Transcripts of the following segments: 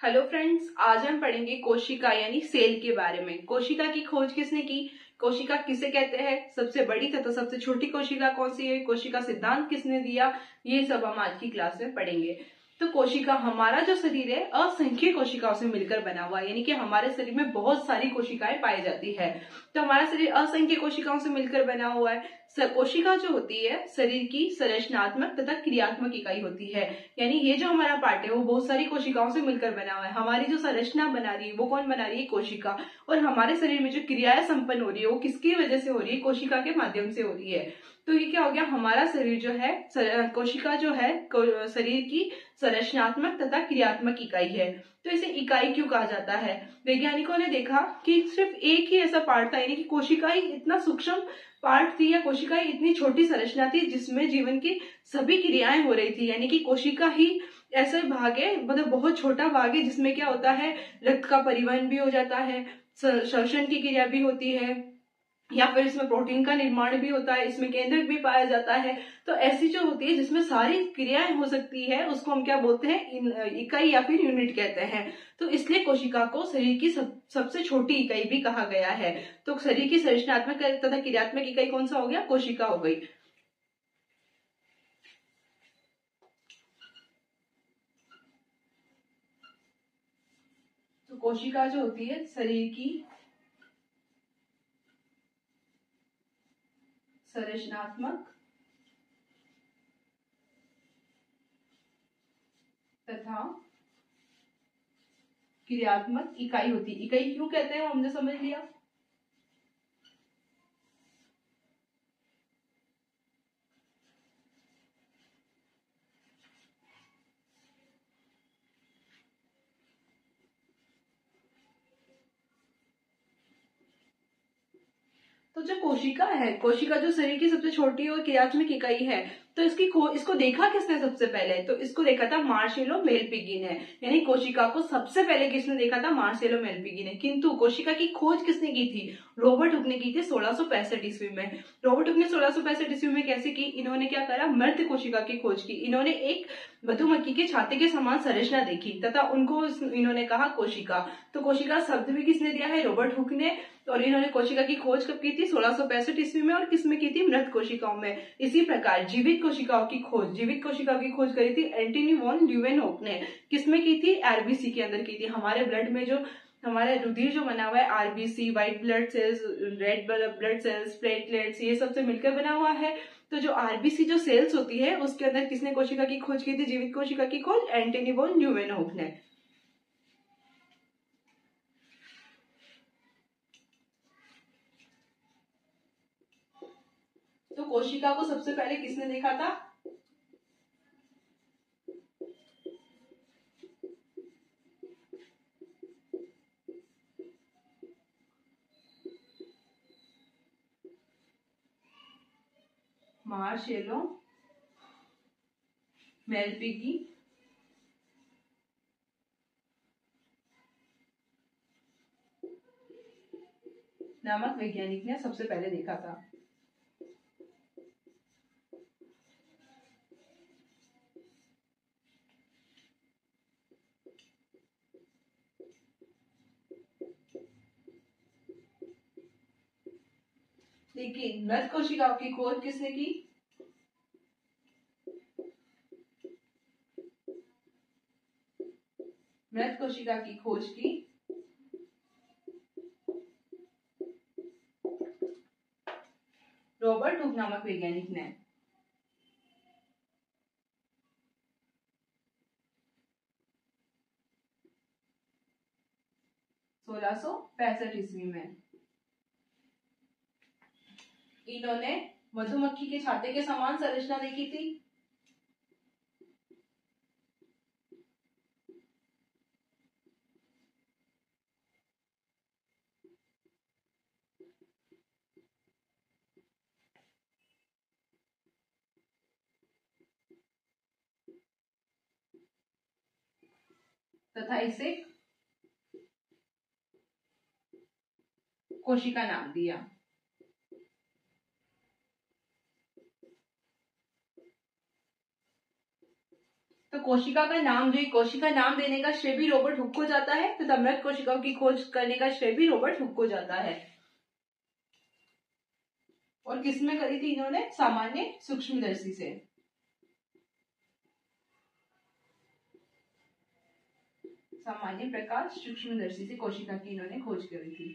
Hello friends, आज हम पढ़ेंगे कोशिका यानी सेल के बारे में। कोशिका की खोज किसने की, कोशिका किसे कहते हैं, सबसे बड़ी तथा सबसे छोटी कोशिका कौन सी है, कोशिका सिद्धांत किसने दिया, ये सब हम आज की क्लास में पढ़ेंगे। तो कोशिका, हमारा जो शरीर है असंख्य कोशिकाओं से मिलकर बना हुआ है, यानी कि हमारे शरीर में बहुत सारी कोशिकाएं पाई जाती है। तो हमारा शरीर असंख्य कोशिकाओं से मिलकर बना हुआ है। कोशिका जो होती है शरीर की संरचनात्मक तथा क्रियात्मक इकाई होती है, यानी ये जो हमारा पार्ट है वो बहुत सारी कोशिकाओं से मिलकर बना हुआ है। हमारी जो संरचना बना रही है वो कौन बना रही है, कोशिका। और हमारे शरीर में जो क्रियाएं संपन्न हो रही है वो किसकी वजह से हो रही है, कोशिका के माध्यम से हो रही है। तो ये क्या हो गया, हमारा शरीर जो है, कोशिका जो है शरीर की संरचनात्मक तथा क्रियात्मक इकाई है। तो इसे इकाई क्यों कहा जाता है, वैज्ञानिकों ने देखा कि सिर्फ एक ही ऐसा पार्ट था, यानी कि कोशिका ही इतना सूक्ष्म पार्ट थी या कोशिका ही इतनी छोटी संरचना थी जिसमें जीवन की सभी क्रियाएं हो रही थी। यानी कि कोशिका ही ऐसे भाग है, मतलब बहुत छोटा भाग है जिसमें क्या होता है, रक्त का परिवहन भी हो जाता है, श्वसन की क्रिया भी होती है, या फिर इसमें प्रोटीन का निर्माण भी होता है, इसमें केंद्रक भी पाया जाता है। तो ऐसी जो होती है जिसमें सारी क्रियाएं हो सकती है उसको हम क्या बोलते हैं, इकाई या फिर यूनिट कहते हैं। तो इसलिए कोशिका को शरीर की सबसे छोटी इकाई भी कहा गया है। तो शरीर की संरचनात्मक तथा क्रियात्मक इकाई कौन सा हो गया, कोशिका हो गई। तो कोशिका जो होती है शरीर की संरचनात्मक तथा क्रियात्मक इकाई होती है। इकाई क्यों कहते हैं वो हमने समझ लिया। तो जो कोशिका है, कोशिका जो शरीर की सबसे छोटी और क्रियात्मक इकाई है, तो इसको देखा किसने सबसे पहले, तो इसको देखा था मार्सेलो मेलपिगी ने। यानी कोशिका को सबसे पहले किसने देखा था, मार्सेलो मेलपिगी ने। किंतु कोशिका की खोज किसने की थी, रॉबर्ट हुक ने की थी 1665 ईस्वी में। रॉबर्ट हुक ने 1665 ईस्वी में कैसे की, इन्होंने क्या करा, मृत कोशिका की खोज की। इन्होंने एक मधुमक्खी के छाते के समान संरचना देखी तथा उनको इन्होंने कहा कोशिका। तो कोशिका शब्द भी किसने दिया है, रॉबर्ट हुक ने। और इन्होंने कोशिका की खोज कब की थी, 1665 ईस्वी में। और किसमें की थी, मृत कोशिकाओं में। इसी प्रकार जीवित कोशिकाओं की खोज करी थी एंटनी वॉन ल्यूवेनहोक ने। किसमें की थी, आरबीसी के अंदर की थी। हमारे ब्लड में जो हमारा रुधिर जो बना हुआ है, RBC, white blood cells, red blood cells, platelets, ये सबसे मिलकर बना हुआ है। तो जो आरबीसी जो सेल्स होती है उसके अंदर किसने कोशिका की खोज की थी, जीवित कोशिका की खोज एंटनी वॉन ल्यूवेनहोक ने। तो कोशिका को सबसे पहले किसने देखा था, मार्सेलो मेलपिगी नामक वैज्ञानिक ने सबसे पहले देखा था। लेकिन मृत कोशिकाओं की खोज किसने की, मृत कोशिका की खोज की रॉबर्ट हुक नामक वैज्ञानिक ने। 1665 ईस्वी में इन्होंने मधुमक्खी के छाते के समान संरचना देखी थी। तथा इसे कोशिका नाम दिया। तो कोशिका का नाम जो है, कोशिका नाम देने का श्रेय भी रॉबर्ट हुक को जाता है तथा मृत कोशिकाओं की खोज करने का श्रेय भी रॉबर्ट हुक को जाता है। और किसमें करी थी इन्होंने? सामान्य सूक्ष्मदर्शी से। सामान्य प्रकाश सूक्ष्मदर्शी से कोशिका की इन्होंने खोज करी थी।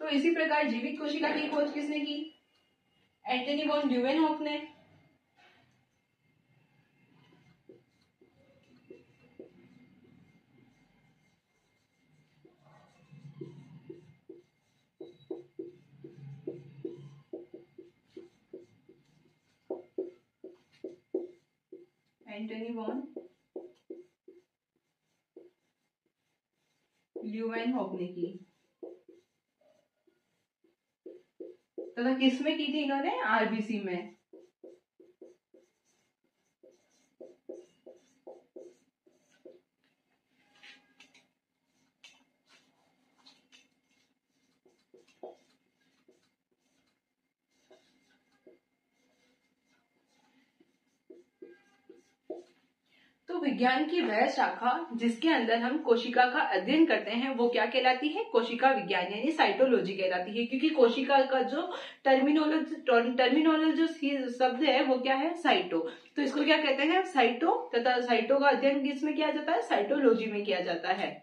तो इसी प्रकार जीवित कोशिका की खोज किसने की? एंटनी वॉन ल्यूवेनहॉफ ने। एंटनी वॉन ल्यूवेनहॉफ ने की। तथा किसमें की थी इन्होंने? आरबीसी में। तो विज्ञान की वह शाखा जिसके अंदर हम कोशिका का अध्ययन करते हैं वो क्या कहलाती है? कोशिका विज्ञान यानी साइटोलॉजी कहलाती है, क्योंकि कोशिका का जो टर्मिनोलॉजी जो शब्द है वो क्या है? साइटो। तो इसको क्या कहते हैं? साइटो। तथा साइटो का अध्ययन किसमें किया जाता है? साइटोलॉजी में किया जाता है।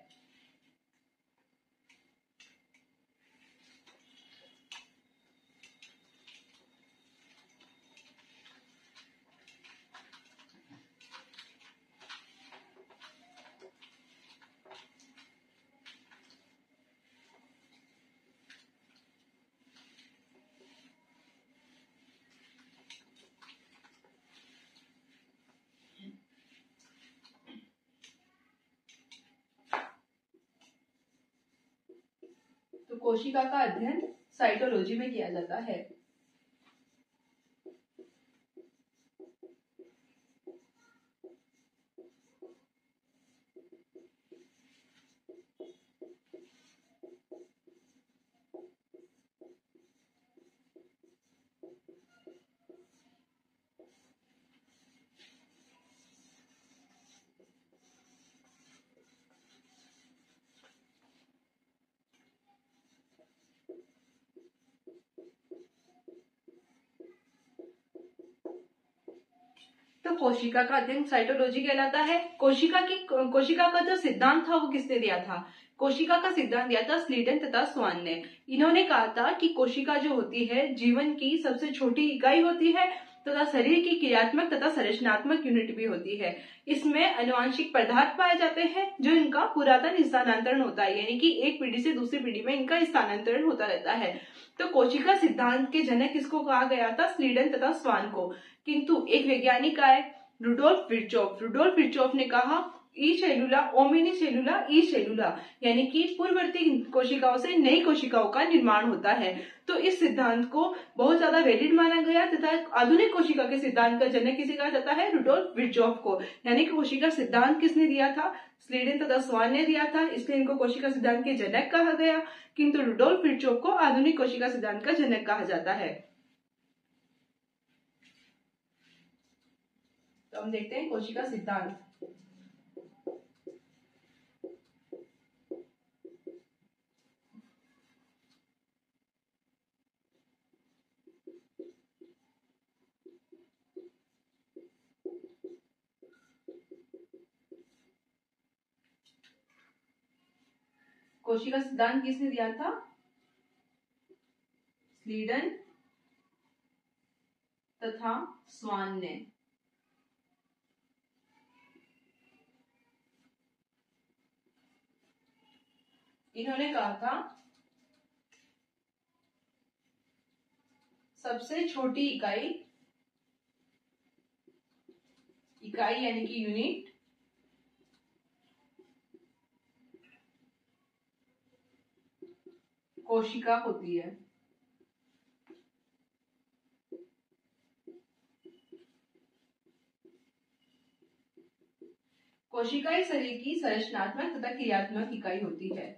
तो कोशिका का अध्ययन साइटोलॉजी में किया जाता है। तो कोशिका का अध्ययन साइटोलॉजी कहलाता है। कोशिका का जो सिद्धांत था वो किसने दिया था? कोशिका का सिद्धांत दिया था स्लीडन तथा स्वान ने। इन्होंने कहा था कि कोशिका जो होती है जीवन की सबसे छोटी इकाई होती है तथा शरीर की क्रियात्मक तथा संरचनात्मक यूनिट भी होती है। इसमें आनुवांशिक पदार्थ पाए जाते हैं जो इनका पुरातन स्थानांतरण होता है, यानी कि एक पीढ़ी से दूसरी पीढ़ी में इनका स्थानांतरण होता रहता है। तो कोशिका सिद्धांत के जनक किसको कहा गया था? स्लीडन तथा स्वान को। किंतु एक वैज्ञानिक आए रुडोल्फ विर्चोव। रुडोल्फ विर्चोव ने कहा ई सेलुला ओमिनी सेलुला ई सेलुला, यानी कि पूर्ववर्ती कोशिकाओं से नई कोशिकाओं का निर्माण होता है। तो इस सिद्धांत को बहुत ज्यादा वैलिड माना गया तथा आधुनिक कोशिका के सिद्धांत का जनक किसे कहा जाता है? रुडोल्फ विर्चोव को। यानी कि कोशिका सिद्धांत किसने दिया था? स्लीडन तथा स्वान ने दिया था, इसलिए इनको कोशिका सिद्धांत के जनक कहा गया। किंतु रुडोल्फ विर्चोव को आधुनिक कोशिका सिद्धांत का जनक कहा जाता है। तो हम देखते हैं कोशिका सिद्धांत। कोशिका सिद्धांत किसने दिया था? स्लीडन तथा स्वान ने। इन्होंने कहा था सबसे छोटी इकाई यानी कि यूनिट कोशिका होती है। कोशिका ही शरीर की संरचनात्मक तथा क्रियात्मक इकाई होती है।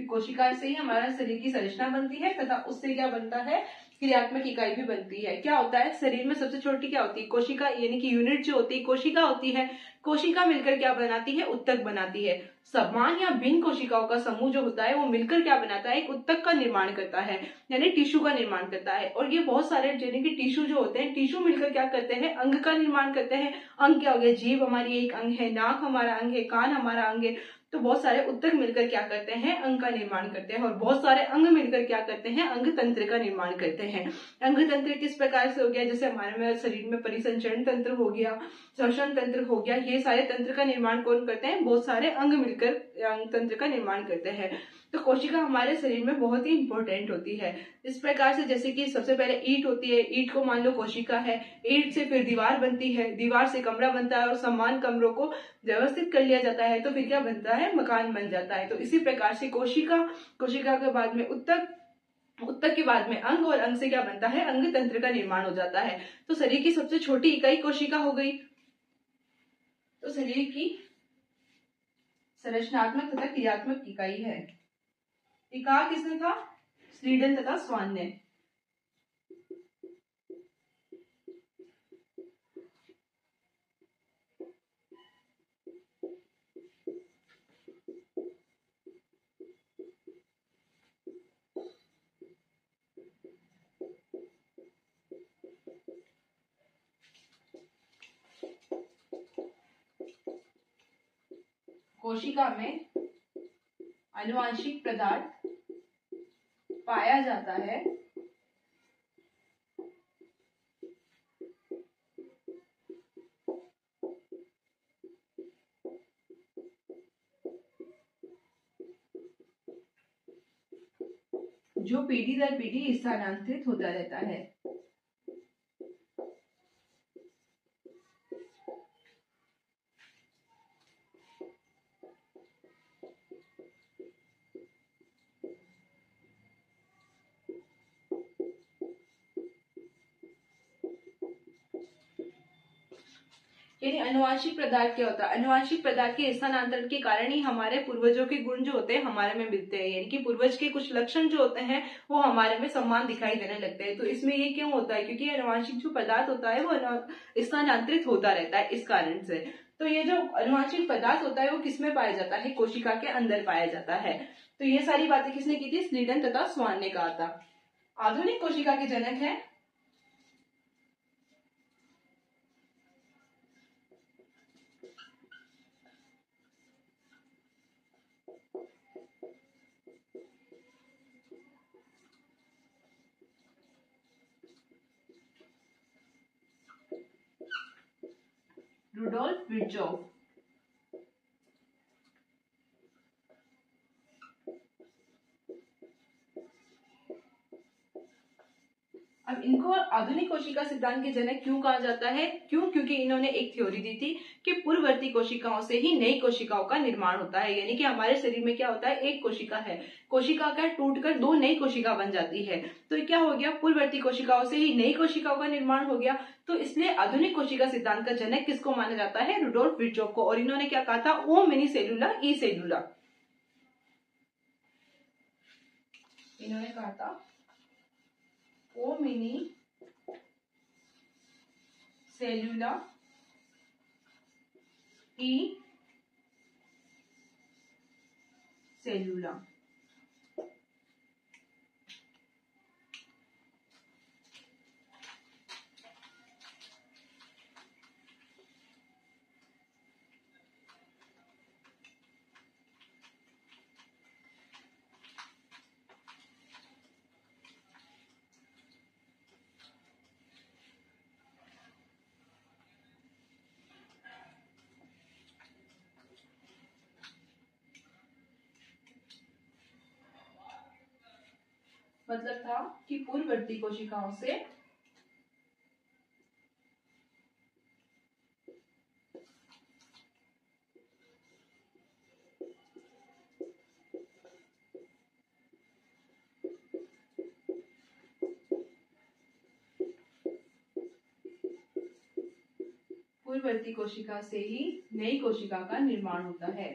कोशिका से ही हमारा शरीर की संरचना बनती है तथा उससे क्या बनता है, क्रियात्मक इकाई भी बनती है। क्या होता है, शरीर में सबसे छोटी क्या होती है, कोशिका, यानी कि यूनिट जो होती है कोशिका होती है। कोशिका मिलकर क्या बनाती है, ऊतक बनाती है। समान या भिन्न कोशिकाओं का समूह जो होता है वो मिलकर क्या बनाता है, एक ऊतक का निर्माण करता है, यानी टिश्यू का निर्माण करता है। और ये बहुत सारे यानी कि टिश्यू जो होते हैं, टिश्यू मिलकर क्या करते हैं, अंग का निर्माण करते हैं। अंग क्या हो गया, जीभ हमारी एक अंग है, नाक हमारा अंग है, कान हमारा अंग है। तो बहुत सारे ऊतक मिलकर क्या करते हैं, अंग का निर्माण करते हैं। और बहुत सारे अंग मिलकर क्या करते हैं, अंग तंत्र का निर्माण करते हैं। अंग तंत्र किस प्रकार से हो गया, जैसे हमारे में शरीर में परिसंचरण तंत्र हो गया, श्वसन तंत्र हो गया, ये सारे तंत्र का निर्माण कौन करते हैं, बहुत सारे अंग मिलकर अंग तंत्र का निर्माण करते हैं। तो कोशिका हमारे शरीर में बहुत ही इंपॉर्टेंट होती है। इस प्रकार से जैसे कि सबसे पहले ईंट होती है, ईंट को मान लो कोशिका है, ईंट से फिर दीवार बनती है, दीवार से कमरा बनता है और समान कमरों को व्यवस्थित कर लिया जाता है तो फिर क्या बनता है, मकान बन जाता है। तो इसी प्रकार से कोशिका, कोशिका के बाद में ऊतक, ऊतक के बाद में अंग और अंग से क्या बनता है, अंग तंत्र का निर्माण हो जाता है। तो शरीर की सबसे छोटी इकाई कोशिका हो गई। तो शरीर की संरचनात्मक तथा क्रियात्मक इकाई है। ये कहा किसने था, स्लीडन तथा स्वान ने। कोशिका में आनुवांशिक पदार्थ पाया जाता है जो पीढ़ी दर पीढ़ी स्थानांतरित होता रहता है। यानी अनुवांशिक पदार्थ क्या होता है, अनुवांशिक पदार्थ के स्थानांतरण के कारण ही हमारे पूर्वजों के गुण जो होते हैं हमारे में मिलते हैं, यानी कि पूर्वज के कुछ लक्षण जो होते हैं वो हमारे में समान दिखाई देने लगते हैं। तो इसमें ये क्यों होता है, क्योंकि अनुवांशिक जो पदार्थ होता है वो स्थानांतरित होता रहता है इस कारण से। तो ये जो अनुवांशिक पदार्थ होता है वो किसमें पाया जाता है, कोशिका के अंदर पाया जाता है। तो ये सारी बातें किसने की थी, स्लीडन तथा स्वान ने कहा था। आधुनिक कोशिका के जनक है रुडोल्फ विर्चोव। अब इनको आधुनिक कोशिका सिद्धांत के जनक क्यों कहा जाता है, क्यों, क्योंकि इन्होंने एक थ्योरी दी थी कि पूर्ववर्ती कोशिकाओं से ही नई कोशिकाओं का निर्माण होता है। यानी कि हमारे शरीर में क्या होता है, एक कोशिका है, कोशिका का टूटकर दो नई कोशिका बन जाती है। तो क्या हो गया, पूर्ववर्ती कोशिकाओं से ही नई कोशिकाओं का निर्माण हो गया। तो इसलिए आधुनिक कोशिका सिद्धांत का जनक किसको माना जाता है, रुडोल्फ विर्चोव को। और इन्होंने क्या कहा था, ओ मिनी सेलुला ई सेलुला, इन्होंने कहा था ओ मिनी सेलुला ई सेलुला। मतलब था कि पूर्ववर्ती कोशिकाओं से पूर्ववर्ती कोशिका से ही नई कोशिका का निर्माण होता है।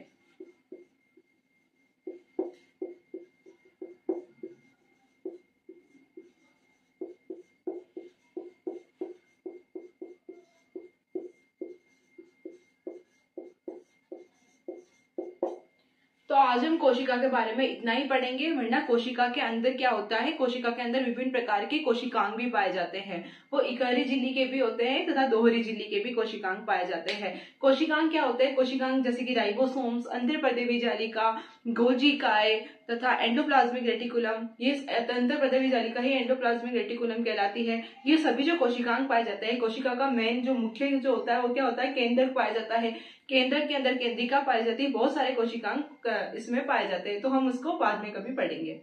तो आज हम कोशिका के बारे में इतना ही पढ़ेंगे, वरना कोशिका के अंदर क्या होता है, कोशिका के अंदर विभिन्न प्रकार के कोशिकांग भी पाए जाते हैं। वो इकहरी झिल्ली के भी होते हैं तथा दोहरी झिल्ली के भी कोशिकांग पाए जाते हैं। कोशिकांग क्या होते हैं? कोशिकांग जैसे कि राइबोसोम्स, अंतर्प्रदेवी जालिका, गोल्जी काय तथा एंडोप्लाज्मिक रेटिकुलम, ये अंतर्प्रदेवी जालिका ही एंडोप्लाज्मिक रेटिकुलम कहलाती है। ये सभी जो कोशिकांग पाए जाते हैं, कोशिका का मेन जो मुख्य जो होता है वो क्या होता है, केंद्रक पाया जाता है। केंद्रक के अंदर केंद्रिका पाई जाती है, बहुत सारे कोशिकांग इसमें पाए जाते हैं, तो हम उसको बाद में कभी पढ़ेंगे।